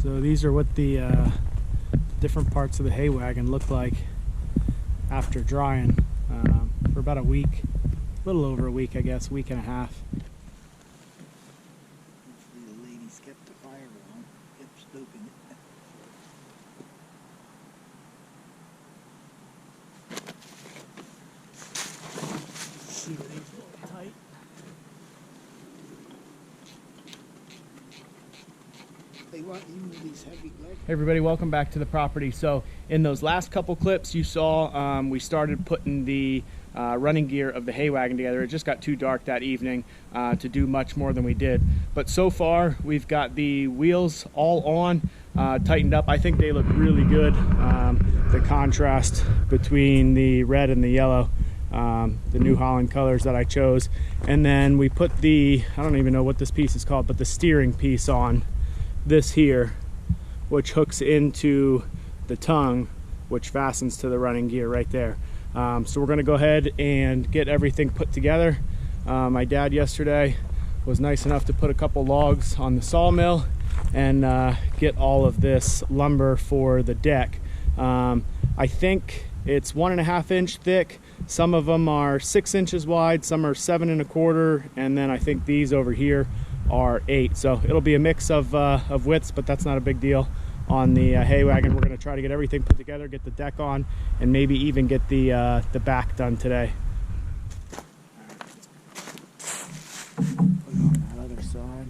So these are what the different parts of the hay wagon look like after drying for about a week, a little over a week, I guess, week and a half. Hopefully the ladies kept the fire on, kept stoking it. See what these look tight. They want even with these heavy gloves. Hey everybody, welcome back to the property. So in those last couple clips you saw we started putting the running gear of the hay wagon together. It just got too dark that evening to do much more than we did. But so far we've got the wheels all on, tightened up. I think they look really good. The contrast between the red and the yellow, the New Holland colors that I chose. And then we put the, I don't even know what this piece is called, but the steering piece on this here, which hooks into the tongue, which fastens to the running gear right there. So we're going to go ahead and get everything put together. My dad yesterday was nice enough to put a couple logs on the sawmill and get all of this lumber for the deck. I think it's 1.5 inch thick. Some of them are 6 inches wide, some are 7 1/4, and then I think these over here are 8. So it'll be a mix of widths, but that's not a big deal on the hay wagon. We're going to try to get everything put together, get the deck on, and maybe even get the back done today. Put it on that other side.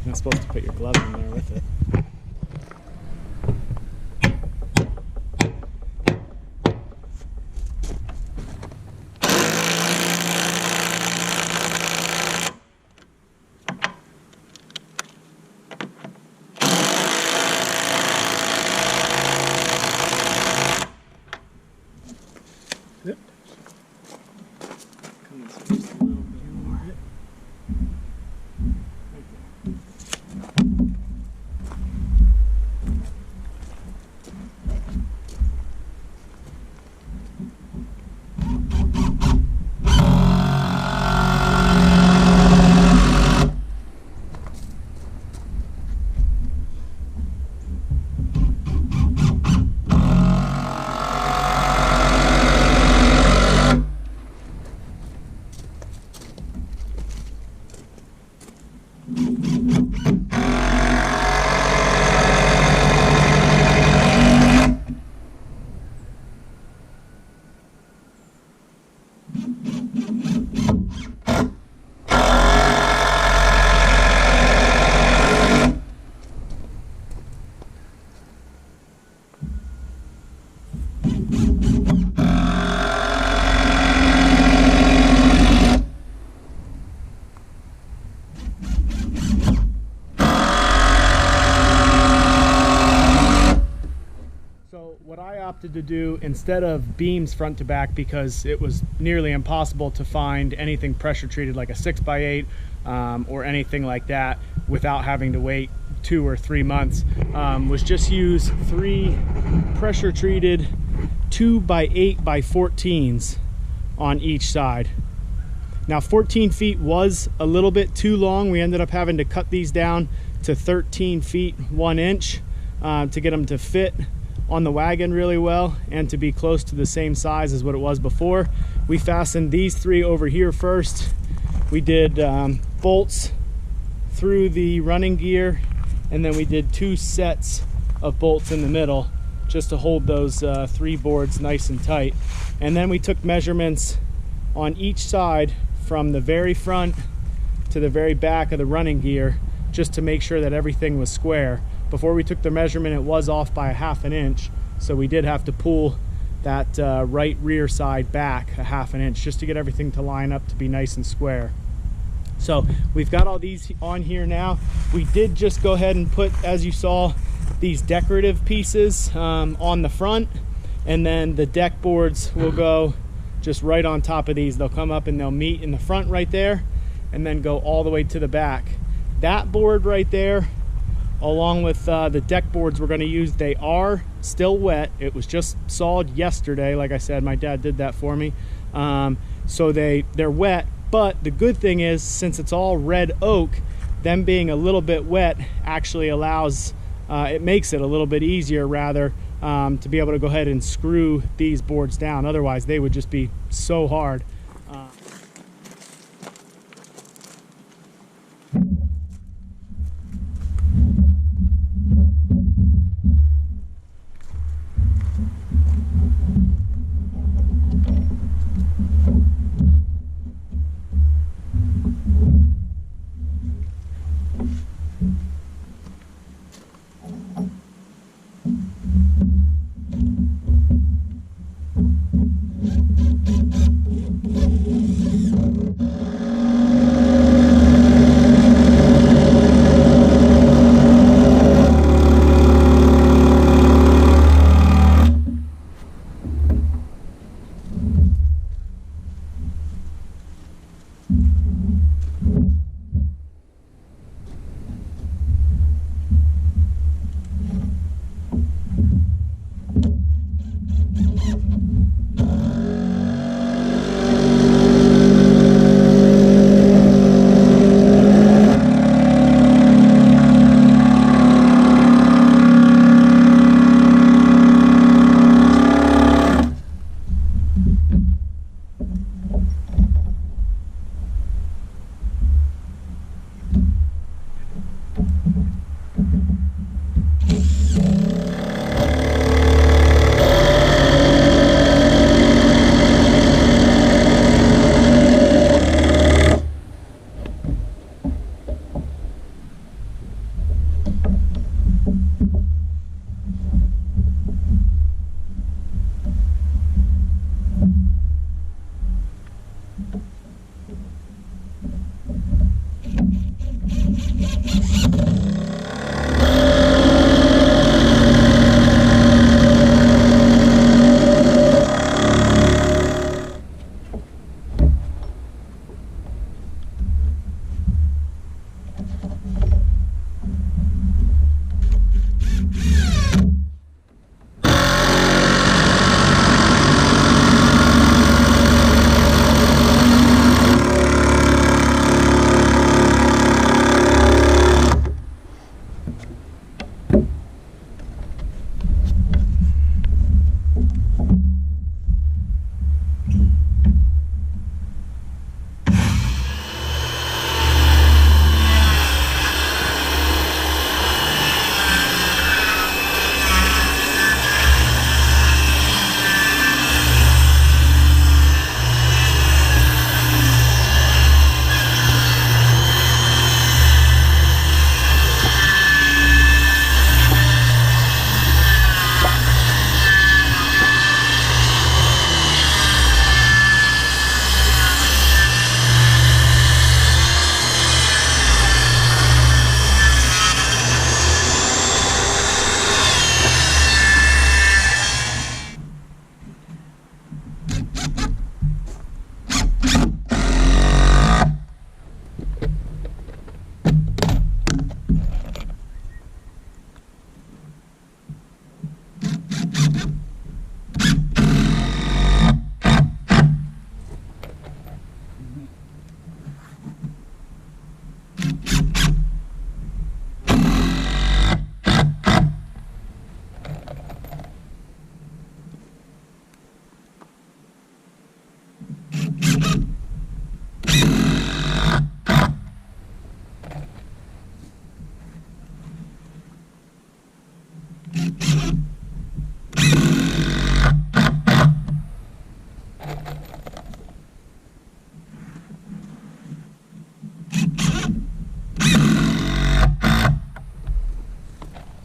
You're not supposed to put your glove in there with it. Yep. Come this way just a little bit more. Right there. What I opted to do instead of beams front to back, because it was nearly impossible to find anything pressure treated like a 6x8 or anything like that without having to wait 2 or 3 months, was just use 3 pressure treated 2x8x14s on each side. Now 14 feet was a little bit too long. We ended up having to cut these down to 13 feet 1 inch to get them to fit on the wagon really well and to be close to the same size as what it was before. We fastened these 3 over here first. We did bolts through the running gear, and then we did 2 sets of bolts in the middle just to hold those 3 boards nice and tight. And then we took measurements on each side from the very front to the very back of the running gear just to make sure that everything was square. Before we took the measurement, it was off by 1/2 inch, so we did have to pull that right rear side back 1/2 inch just to get everything to line up to be nice and square. So we've got all these on here now. We did just go ahead and put, as you saw, these decorative pieces on the front, and then the deck boards will go just right on top of these. They'll come up and they'll meet in the front right there and then go all the way to the back. That board right there, along with the deck boards we're going to use, they are still wet. It was just sawed yesterday. Like I said, my dad did that for me. So they're wet, but the good thing is, since it's all red oak, them being a little bit wet actually allows, it makes it a little bit easier rather to be able to go ahead and screw these boards down. Otherwise they would just be so hard.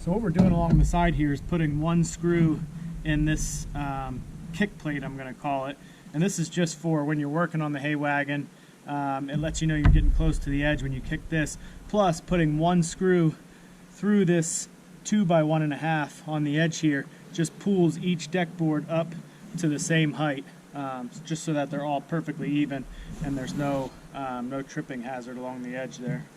So what we're doing along the side here is putting one screw in this kick plate, I'm going to call it. And this is just for when you're working on the hay wagon. It lets you know you're getting close to the edge when you kick this. Plus putting one screw through this 2x1.5 on the edge here just pulls each deck board up to the same height, just so that they're all perfectly even and there's no tripping hazard along the edge there.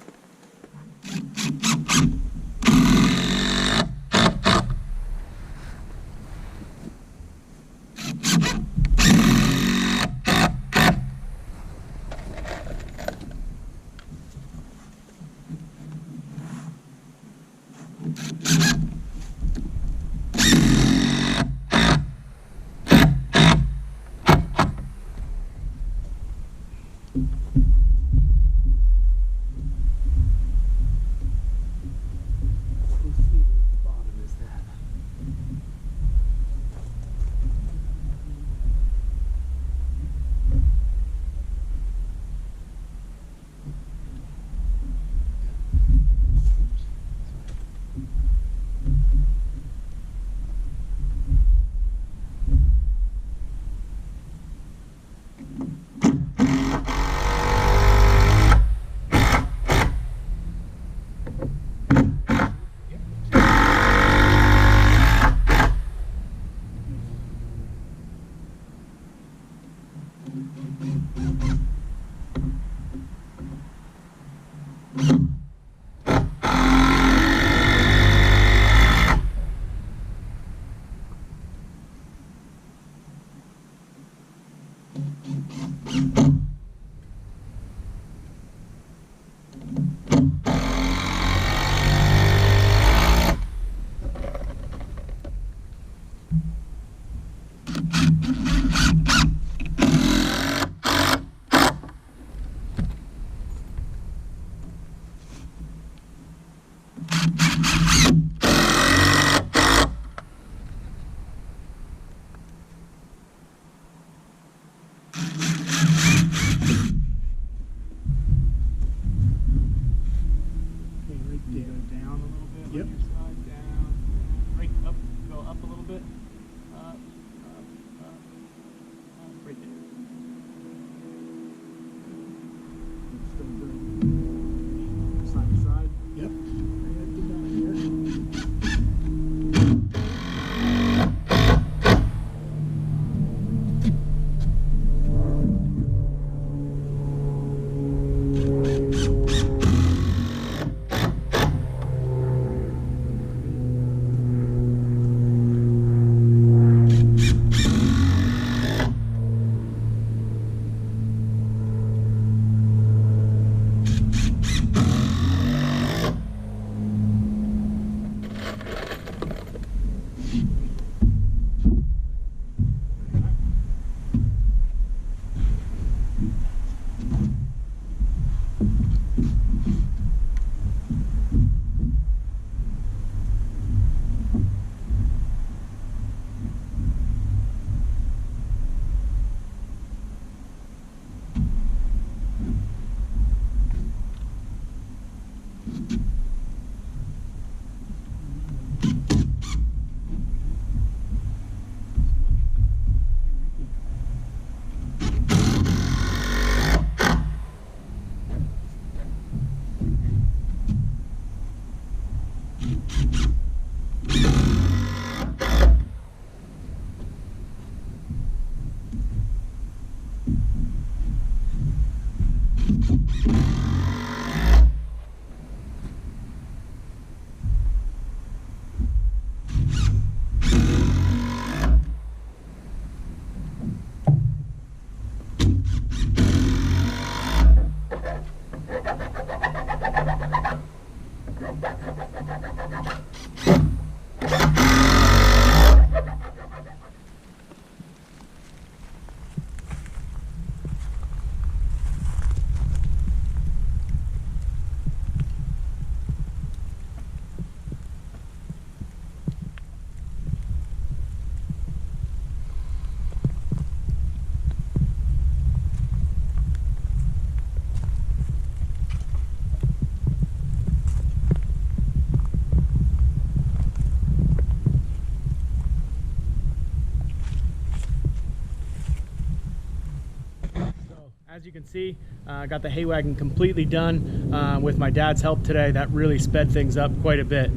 As you can see, I got the hay wagon completely done with my dad's help today. That really sped things up quite a bit.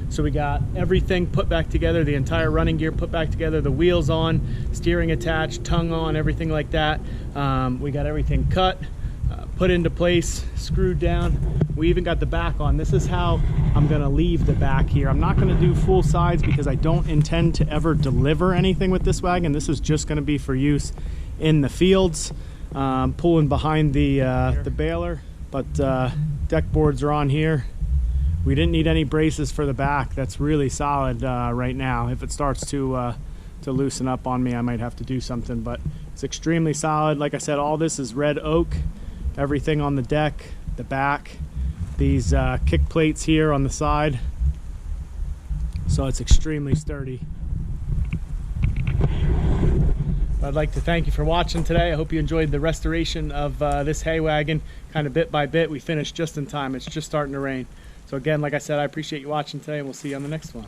So we got everything put back together, the entire running gear put back together, the wheels on, steering attached, tongue on, everything like that. We got everything cut, put into place, screwed down. We even got the back on. This is how I'm gonna leave the back here. I'm not gonna do full sides because I don't intend to ever deliver anything with this wagon. This is just gonna be for use in the fields. Pulling behind the baler, but deck boards are on here. We didn't need any braces for the back. That's really solid right now. If it starts to loosen up on me, I might have to do something, but it's extremely solid. Like I said, all this is red oak. Everything on the deck, the back, these kick plates here on the side. So it's extremely sturdy. I'd like to thank you for watching today. I hope you enjoyed the restoration of this hay wagon, kind of bit by bit. We finished just in time. It's just starting to rain. So again, like I said, I appreciate you watching today, and we'll see you on the next one.